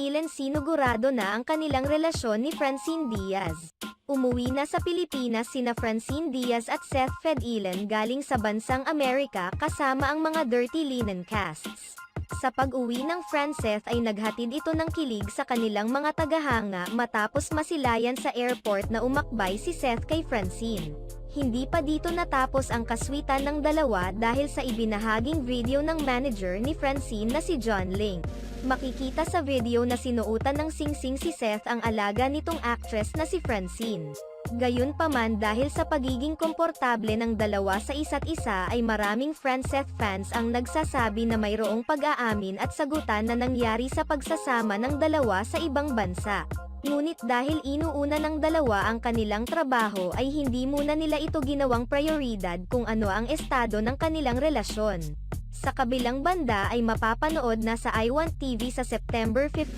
Ellen sinugurado na ang kanilang relasyon ni Francine Diaz. Umuwi na sa Pilipinas sina Francine Diaz at Seth Fedillen galing sa bansang Amerika kasama ang mga Dirty Linen casts. Sa pag-uwi ng Franceth ay naghatid ito ng kilig sa kanilang mga tagahanga matapos masilayan sa airport na umakbay si Seth kay Francine. Hindi pa dito natapos ang kaswitan ng dalawa dahil sa ibinahaging video ng manager ni Francine na si John Link. Makikita sa video na sinuotan ng singsing si Seth ang alaga nitong actress na si Francine. Gayunpaman dahil sa pagiging komportable ng dalawa sa isa't isa ay maraming Franceth fans ang nagsasabi na mayroong pag-aamin at sagutan na nangyari sa pagsasama ng dalawa sa ibang bansa. Ngunit dahil inuuna ng dalawa ang kanilang trabaho ay hindi muna nila ito ginawang prioridad kung ano ang estado ng kanilang relasyon. Sa kabilang banda ay mapapanood na sa iWant TV sa September 15.